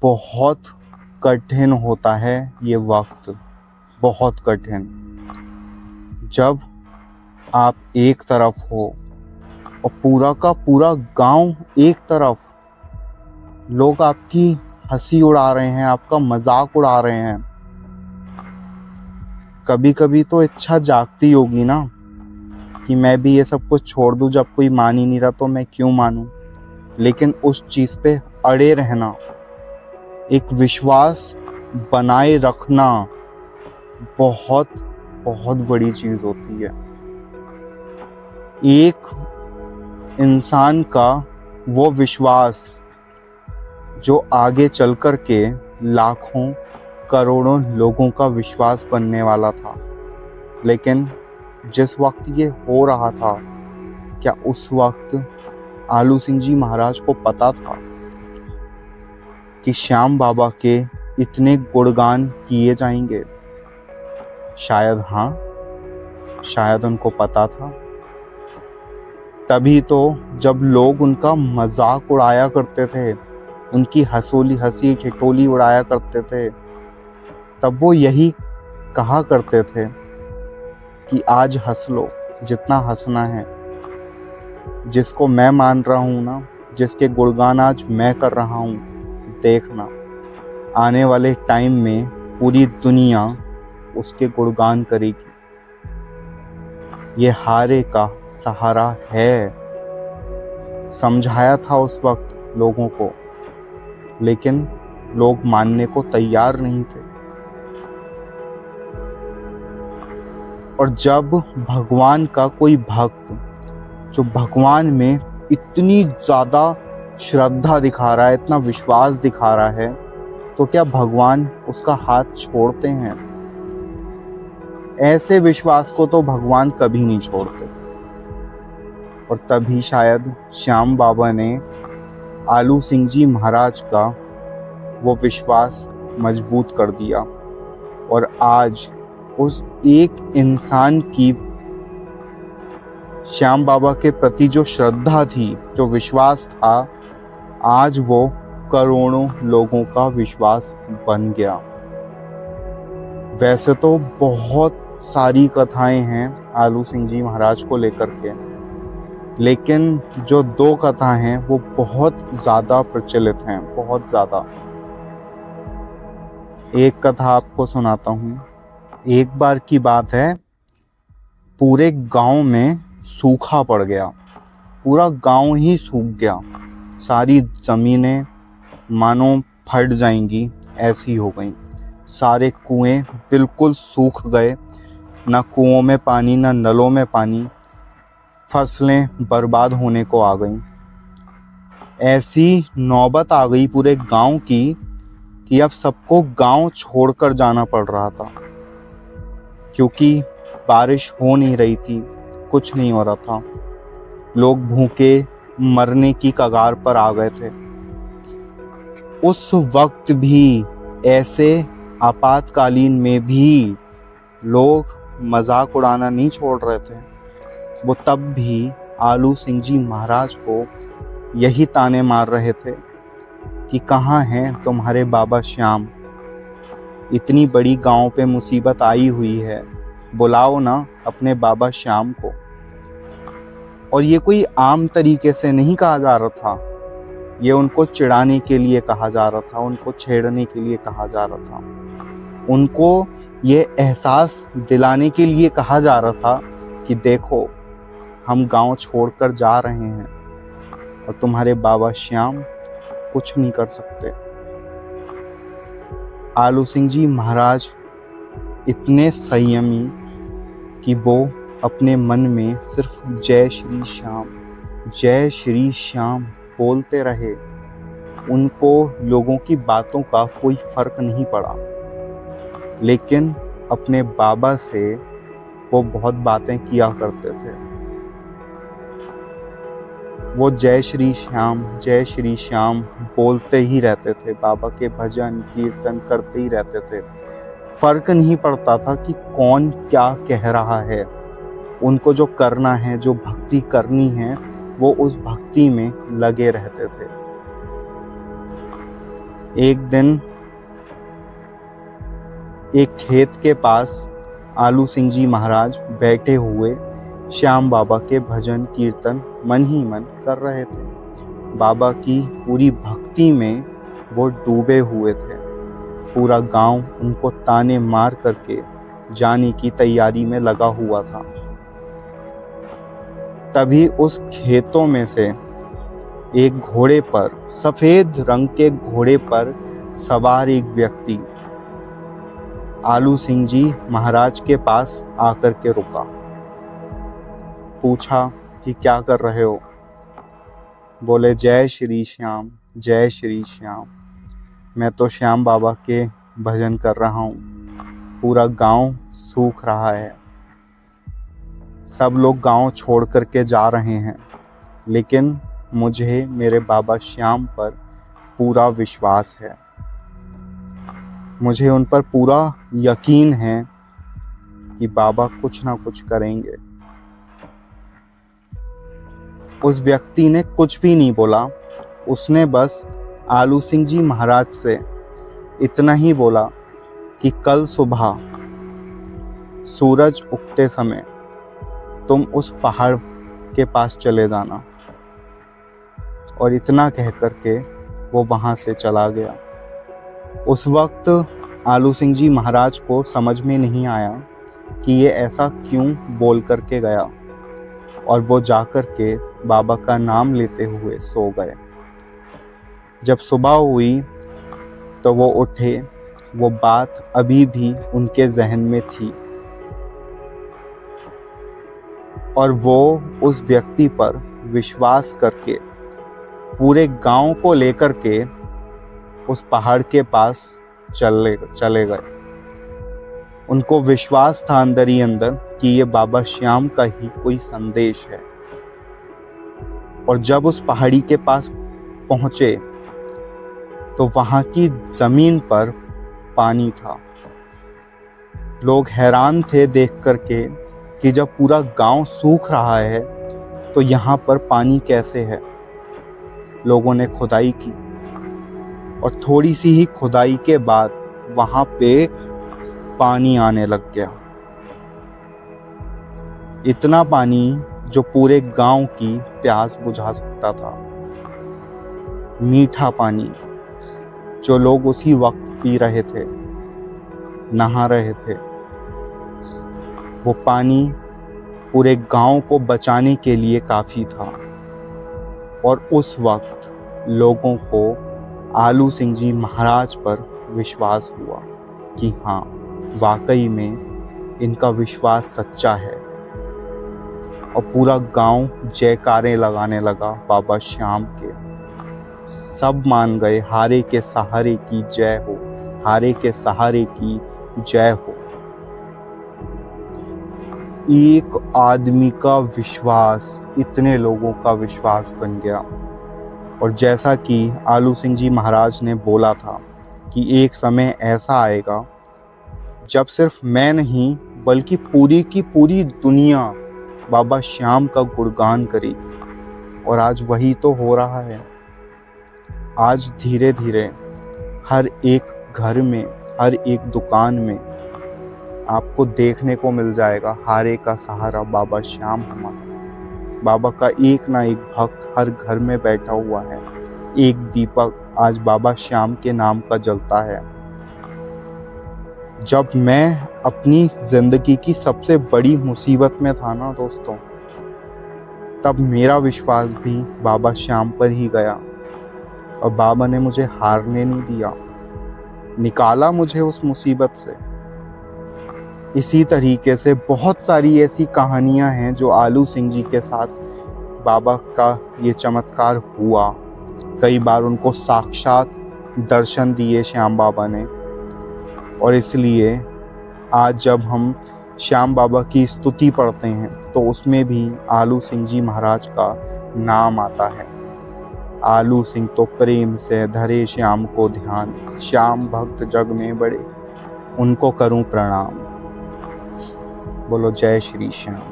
बहुत कठिन होता है ये वक्त, बहुत कठिन। जब आप एक तरफ हो और पूरा का पूरा गांव एक तरफ, लोग आपकी हंसी उड़ा रहे हैं, आपका मजाक उड़ा रहे हैं। कभी कभी तो इच्छा जागती होगी ना कि मैं भी ये सब कुछ छोड़ दूं, जब कोई मान ही नहीं रहा तो मैं क्यों मानूं। लेकिन उस चीज़ पे अड़े रहना, एक विश्वास बनाए रखना बहुत बहुत बड़ी चीज़ होती है। एक इंसान का वो विश्वास जो आगे चल कर के लाखों करोड़ों लोगों का विश्वास बनने वाला था। लेकिन जिस वक्त ये हो रहा था, क्या उस वक्त आलू सिंह जी महाराज को पता था कि श्याम बाबा के इतने गुणगान किए जाएंगे? शायद हाँ, शायद उनको पता था। तभी तो जब लोग उनका मजाक उड़ाया करते थे, उनकी हंसी ठिठोली उड़ाया करते थे, तब वो यही कहा करते थे कि आज हंस लो जितना हंसना है। जिसको मैं मान रहा हूँ ना, जिसके गुणगान आज मैं कर रहा हूँ, देखना आने वाले टाइम में पूरी दुनिया उसके गुणगान करेगी। ये हारे का सहारा है। समझाया था उस वक्त लोगों को, लेकिन लोग मानने को तैयार नहीं थे। और जब भगवान का कोई भक्त जो भगवान में इतनी ज़्यादा श्रद्धा दिखा रहा है, इतना विश्वास दिखा रहा है, तो क्या भगवान उसका हाथ छोड़ते हैं? ऐसे विश्वास को तो भगवान कभी नहीं छोड़ते। और तभी शायद श्याम बाबा ने आलू सिंह जी महाराज का वो विश्वास मजबूत कर दिया। और आज उस एक इंसान की श्याम बाबा के प्रति जो श्रद्धा थी, जो विश्वास था, आज वो करोड़ों लोगों का विश्वास बन गया। वैसे तो बहुत सारी कथाएं हैं आलू सिंह जी महाराज को लेकर के, लेकिन जो दो कथा हैं वो बहुत ज़्यादा प्रचलित हैं, बहुत ज़्यादा। एक कथा आपको सुनाता हूँ। एक बार की बात है, पूरे गांव में सूखा पड़ गया, पूरा गांव ही सूख गया। सारी ज़मीनें मानो फट जाएंगी ऐसी हो गई। सारे कुएं बिल्कुल सूख गए, ना कुओं में पानी, ना नलों में पानी। फसलें बर्बाद होने को आ गईं। ऐसी नौबत आ गई पूरे गांव की कि अब सबको गांव छोड़कर जाना पड़ रहा था, क्योंकि बारिश हो नहीं रही थी, कुछ नहीं हो रहा था। लोग भूखे मरने की कगार पर आ गए थे। उस वक्त भी, ऐसे आपातकालीन में भी लोग मजाक उड़ाना नहीं छोड़ रहे थे। वो तब भी आलू सिंह जी महाराज को यही ताने मार रहे थे कि कहाँ हैं तुम्हारे बाबा श्याम? इतनी बड़ी गांव पे मुसीबत आई हुई है, बुलाओ ना अपने बाबा श्याम को। और ये कोई आम तरीके से नहीं कहा जा रहा था, ये उनको चिढ़ाने के लिए कहा जा रहा था, उनको छेड़ने के लिए कहा जा रहा था, उनको ये एहसास दिलाने के लिए कहा जा रहा था कि देखो, हम गांव छोड़कर जा रहे हैं और तुम्हारे बाबा श्याम कुछ नहीं कर सकते। आलू सिंह जी महाराज इतने संयमी कि वो अपने मन में सिर्फ जय श्री श्याम बोलते रहे। उनको लोगों की बातों का कोई फर्क नहीं पड़ा, लेकिन अपने बाबा से वो बहुत बातें किया करते थे। वो जय श्री श्याम बोलते ही रहते थे, बाबा के भजन कीर्तन करते ही रहते थे। फर्क नहीं पड़ता था कि कौन क्या कह रहा है। उनको जो करना है, जो भक्ति करनी है, वो उस भक्ति में लगे रहते थे। एक दिन एक खेत के पास आलू सिंह जी महाराज बैठे हुए श्याम बाबा के भजन कीर्तन मन ही मन कर रहे थे। बाबा की पूरी भक्ति में वो डूबे हुए थे। पूरा गांव उनको ताने मार करके जाने की तैयारी में लगा हुआ था। तभी उस खेतों में से एक घोड़े पर, सफेद रंग के घोड़े पर सवार एक व्यक्ति आलू सिंह जी महाराज के पास आकर के रुका। पूछा कि क्या कर रहे हो? बोले जय श्री श्याम, जय श्री श्याम। मैं तो श्याम बाबा के भजन कर रहा हूँ। पूरा गांव सूख रहा है, सब लोग गांव छोड़ करके जा रहे हैं, लेकिन मुझे मेरे बाबा श्याम पर पूरा विश्वास है। मुझे उन पर पूरा यकीन है कि बाबा कुछ ना कुछ करेंगे। उस व्यक्ति ने कुछ भी नहीं बोला। उसने बस आलू सिंह जी महाराज से इतना ही बोला कि कल सुबह सूरज उगते समय तुम उस पहाड़ के पास चले जाना। और इतना कह करके वो वहाँ से चला गया। उस वक्त आलू सिंह जी महाराज को समझ में नहीं आया कि ये ऐसा क्यों बोल करके गया, और वो जाकर के बाबा का नाम लेते हुए सो गए। जब सुबह हुई तो वो उठे। वो बात अभी भी उनके जहन में थी और वो उस व्यक्ति पर विश्वास करके पूरे गांव को लेकर के उस पहाड़ के पास चले गए। उनको विश्वास था अंदर ही अंदर कि ये बाबा श्याम का ही कोई संदेश है। और जब उस पहाड़ी के पास पहुंचे तो वहां की जमीन पर पानी था। लोग हैरान थे देख करके कि जब पूरा गांव सूख रहा है तो यहाँ पर पानी कैसे है। लोगों ने खुदाई की और थोड़ी सी ही खुदाई के बाद वहां पे पानी आने लग गया। इतना पानी जो पूरे गांव की प्यास बुझा सकता था। मीठा पानी जो लोग उसी वक्त पी रहे थे, नहा रहे थे। वो पानी पूरे गांव को बचाने के लिए काफ़ी था। और उस वक्त लोगों को आलू सिंह जी महाराज पर विश्वास हुआ कि हाँ, वाकई में इनका विश्वास सच्चा है। और पूरा गांव जयकारे लगाने लगा बाबा श्याम के। सब मान गए, हारे के सहारे की जय हो, हारे के सहारे की जय हो। एक आदमी का विश्वास इतने लोगों का विश्वास बन गया। और जैसा कि आलू सिंह जी महाराज ने बोला था कि एक समय ऐसा आएगा जब सिर्फ मैं नहीं बल्कि पूरी की पूरी दुनिया बाबा श्याम का गुणगान करेगी। और आज वही तो हो रहा है। आज धीरे धीरे हर एक घर में, हर एक दुकान में आपको देखने को मिल जाएगा हारे का सहारा बाबा श्याम हमारा। बाबा का एक ना एक भक्त हर घर में बैठा हुआ है। एक दीपक आज बाबा श्याम के नाम का जलता है। जब मैं अपनी जिंदगी की सबसे बड़ी मुसीबत में था ना दोस्तों, तब मेरा विश्वास भी बाबा श्याम पर ही गया। और बाबा ने मुझे हारने नहीं दिया, निकाला मुझे उस मुसीबत से। इसी तरीके से बहुत सारी ऐसी कहानियां हैं जो आलू सिंह जी के साथ बाबा का ये चमत्कार हुआ। कई बार उनको साक्षात दर्शन दिए श्याम बाबा ने। और इसलिए आज जब हम श्याम बाबा की स्तुति पढ़ते हैं तो उसमें भी आलू सिंह जी महाराज का नाम आता है। आलू सिंह तो प्रेम से धरे श्याम को ध्यान, श्याम भक्त जग में बड़े, उनको करूं प्रणाम। बोलो जय श्री श्याम।